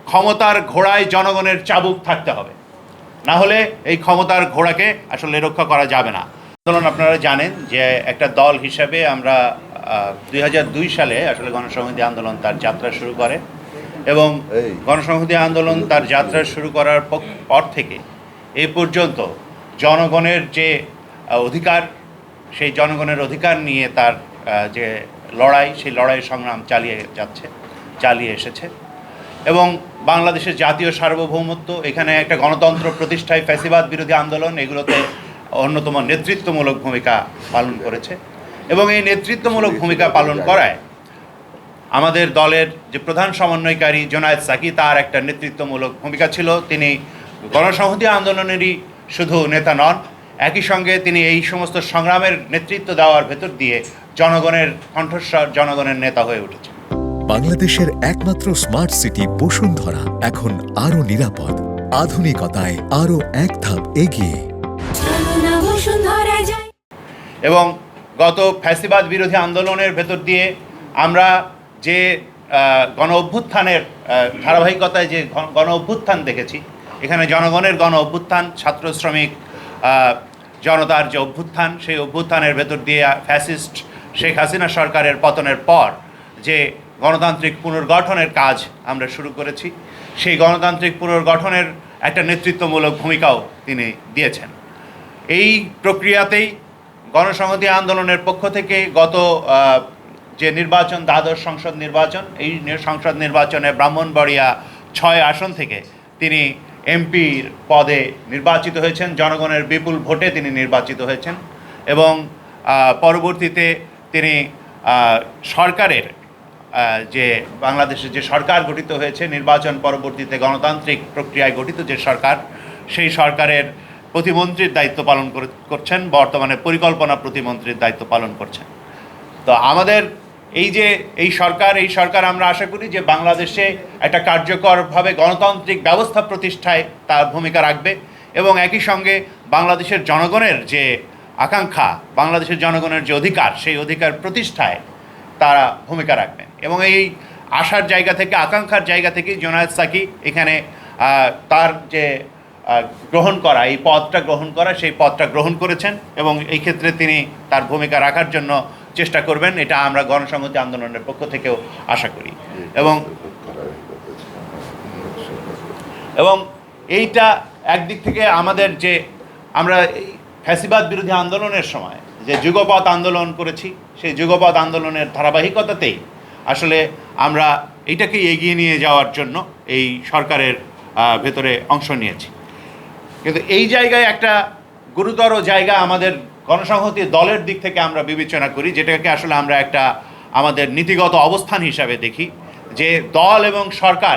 ক্ষমতার ঘোড়ায় জনগণের চাবুক থাকতে হবে, না হলে এই ক্ষমতার ঘোড়াকে আসলে রক্ষা করা যাবে না। আন্দোলন আপনারা জানেন যে একটা দল হিসাবে আমরা 2002 সালে আসলে গণসংহতি আন্দোলন তার যাত্রা শুরু করে এবং গণসংহতি আন্দোলন তার যাত্রা শুরু করার পর থেকে এই পর্যন্ত জনগণের যে অধিকার, সেই জনগণের অধিকার নিয়ে তার যে লড়াই, সেই লড়াই সংগ্রাম চালিয়ে এসেছে এবং বাংলাদেশের জাতীয় সার্বভৌমত্ব, এখানে একটা গণতন্ত্র প্রতিষ্ঠায় ফ্যাসিবাদ বিরোধী আন্দোলন এগুলোতে অন্যতম নেতৃত্বমূলক ভূমিকা পালন করেছে এবং এই নেতৃত্বমূলক ভূমিকা পালন করায় আমাদের দলের যে প্রধান সমন্বয়কারী জোনায়েদ সাকি, তার একটা নেতৃত্বমূলক ভূমিকা ছিল। তিনি গণসংহতি আন্দোলনেরই শুধু নেতা নন, একই সঙ্গে তিনি এই সমস্ত সংগ্রামের নেতৃত্ব দেওয়ার ভেতর দিয়ে জনগণের কণ্ঠস্বর, জনগণের নেতা হয়ে উঠেছে। বাংলাদেশের একমাত্র স্মার্ট সিটি বসুন্ধরা এখন আরো নিরাপদ, আধুনিকতায় আরো এক ধাপ এগিয়ে। এবং গত ফ্যাসিবাদ বিরোধী আন্দোলনের ভেতর দিয়ে আমরা যে গণ অভ্যুত্থানের ধারাবাহিকতায় যে গণ অভ্যুত্থান দেখেছি, এখানে জনগণের গণ অভ্যুত্থান, ছাত্র শ্রমিক জনতার যে অভ্যুত্থান, সেই অভ্যুত্থানের ভেতর দিয়ে ফ্যাসিস্ট শেখ হাসিনা সরকারের পতনের পর যে গণতান্ত্রিক পুনর্গঠনের কাজ আমরা শুরু করেছি, সেই গণতান্ত্রিক পুনর্গঠনের একটা নেতৃত্বমূলক ভূমিকাও তিনি দিয়েছেন। এই প্রক্রিয়াতেই গণসংহতি আন্দোলনের পক্ষ থেকে গত যে নির্বাচন, দ্বাদশ সংসদ নির্বাচন, এই সংসদ নির্বাচনে ব্রাহ্মণবাড়িয়া 6 আসন থেকে তিনি এমপির পদে নির্বাচিত হয়েছেন, জনগণের বিপুল ভোটে তিনি নির্বাচিত হয়েছেন এবং পরবর্তীতে তিনি সরকারের যে বাংলাদেশের যে সরকার গঠিত হয়েছে নির্বাচন পরবর্তীতে গণতান্ত্রিক প্রক্রিয়ায় গঠিত যে সরকার, সেই সরকারের প্রতিমন্ত্রীর দায়িত্ব পালন করছেন, বর্তমানে পরিকল্পনা প্রতিমন্ত্রীর দায়িত্ব পালন করছেন। তো আমাদের এই সরকার আমরা আশা করি যে বাংলাদেশে একটা কার্যকরভাবে গণতান্ত্রিক ব্যবস্থা প্রতিষ্ঠায় তার ভূমিকা রাখবে এবং একই সঙ্গে বাংলাদেশের জনগণের যে আকাঙ্ক্ষা, বাংলাদেশের জনগণের যে অধিকার, সেই অধিকার প্রতিষ্ঠায় তারা ভূমিকা রাখবেন। এবং এই আশার জায়গা থেকে, আকাঙ্ক্ষার জায়গা থেকেই জোনায়েদ সাকি এখানে তার যে গ্রহণ করা, এই পদটা গ্রহণ করা, সেই পদটা গ্রহণ করেছেন এবং এই ক্ষেত্রে তিনি তার ভূমিকা রাখার জন্য চেষ্টা করবেন, এটা আমরা গণসংহতি আন্দোলনের পক্ষ থেকেও আশা করি। এবং এইটা একদিক থেকে আমাদের যে আমরা এই ফ্যাসিবাদ বিরোধী আন্দোলনের সময় যে যুগপৎ আন্দোলন করেছি, সেই যুগপৎ আন্দোলনের ধারাবাহিকতাতেই আসলে আমরা এইটাকেই এগিয়ে নিয়ে যাওয়ার জন্য এই সরকারের ভেতরে অংশ নিয়েছি। কিন্তু এই জায়গায় একটা গুরুতর জায়গা আমাদের গণসংহতি দলের দিক থেকে আমরা বিবেচনা করি, যেটাকে আসলে আমরা একটা আমাদের নীতিগত অবস্থান হিসাবে দেখি, যে দল এবং সরকার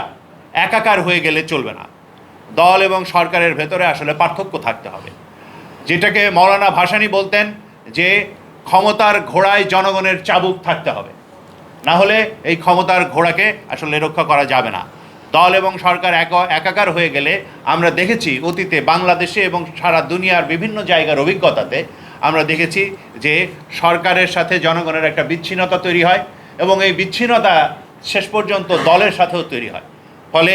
একাকার হয়ে গেলে চলবে না। দল এবং সরকারের ভেতরে আসলে পার্থক্য থাকতে হবে, যেটাকে মৌলানা ভাসানী বলতেন যে ক্ষমতার ঘোড়ায় জনগণের চাবুক থাকতে হবে, না হলে এই ক্ষমতার ঘোড়াকে আসলে রক্ষা করা যাবে না। দল এবং সরকার একাকার হয়ে গেলে আমরা দেখেছি অতীতে বাংলাদেশে এবং সারা দুনিয়ার বিভিন্ন জায়গার অভিজ্ঞতাতে আমরা দেখেছি যে সরকারের সাথে জনগণের একটা বিচ্ছিন্নতা তৈরি হয় এবং এই বিচ্ছিন্নতা শেষ পর্যন্ত দলের সাথেও তৈরি হয়। ফলে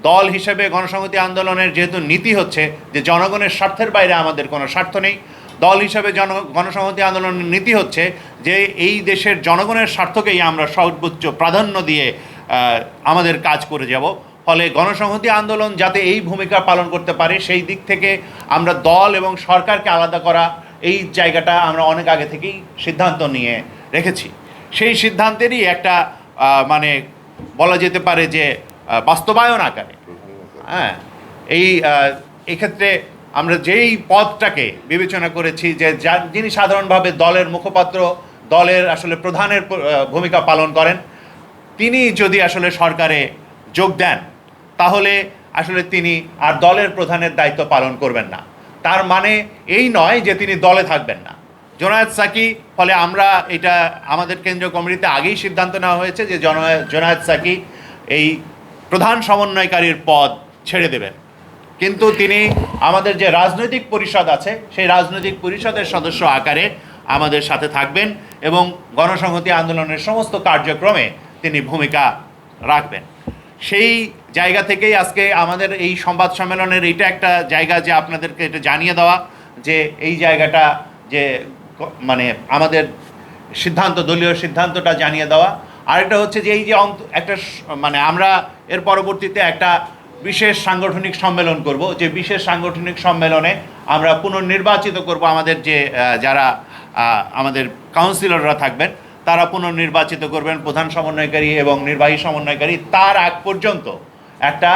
দল হিসেবে গণসংহতি আন্দোলনের যেহেতু নীতি হচ্ছে যে জনগণের স্বার্থের বাইরে আমাদের কোনো স্বার্থ নেই, দল হিসেবে গণসংহতি আন্দোলনের নীতি হচ্ছে যে এই দেশের জনগণের স্বার্থকেই আমরা সর্বোচ্চ প্রাধান্য দিয়ে আমাদের কাজ করে যাব। ফলে গণসংহতি আন্দোলন যাতে এই ভূমিকা পালন করতে পারে, সেই দিক থেকে আমরা দল এবং সরকারকে আলাদা করা, এই জায়গাটা আমরা অনেক আগে থেকেই সিদ্ধান্ত নিয়ে রেখেছি। সেই সিদ্ধান্তেরই একটা মানে বলা যেতে পারে যে বাস্তবায়ন আকারে এক্ষেত্রে আমরা যেই পদটাকে বিবেচনা করেছি যে যিনি সাধারণভাবে দলের মুখপাত্র, দলের আসলে প্রধানের ভূমিকা পালন করেন, তিনি যদি আসলে সরকারে যোগ দেন তাহলে আসলে তিনি আর দলের প্রধানের দায়িত্ব পালন করবেন না। তার মানে এই নয় যে তিনি দলে থাকবেন না। জোনায়েদ সাকি, ফলে আমরা এটা আমাদের কেন্দ্রীয় কমিটিতে আগেই সিদ্ধান্ত নেওয়া হয়েছে যে জোনায়েদ সাকি এই প্রধান সমন্বয়কারীর পদ ছেড়ে দেবেন, কিন্তু তিনি আমাদের যে রাজনৈতিক পরিষদ আছে সেই রাজনৈতিক পরিষদের সদস্য আকারে আমাদের সাথে থাকবেন এবং গণসংহতি আন্দোলনের সমস্ত কার্যক্রমে তিনি ভূমিকা রাখবেন। সেই জায়গা থেকেই আজকে আমাদের এই সংবাদ সম্মেলনের এইটা একটা জায়গা যে আপনাদেরকে এটা জানিয়ে দেওয়া যে এই জায়গাটা যে মানে আমাদের সিদ্ধান্ত, দলীয় সিদ্ধান্তটা জানিয়ে দেওয়া। আরেকটা হচ্ছে যে এই যে একটা মানে আমরা এর পরবর্তীতে একটা বিশেষ সাংগঠনিক সম্মেলন করব, যে বিশেষ সাংগঠনিক সম্মেলনে আমরা পুনর্নির্বাচিত করব আমাদের যে যারা আমাদের কাউন্সিলররা থাকবেন তারা পুনর্নির্বাচিত করবেন, প্রধান সমন্বয়কারী এবং নির্বাহী সমন্বয়কারী। তার আগ পর্যন্ত একটা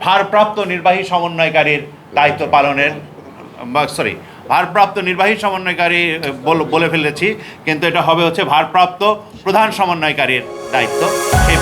ভারপ্রাপ্ত নির্বাহী সমন্বয়কারীর দায়িত্ব পালনের ভারপ্রাপ্ত নির্বাহী সমন্বয়কারী বলে ফেলেছি, কিন্তু এটা হবে হচ্ছে ভারপ্রাপ্ত প্রধান সমন্বয়কারীর দায়িত্ব। সেই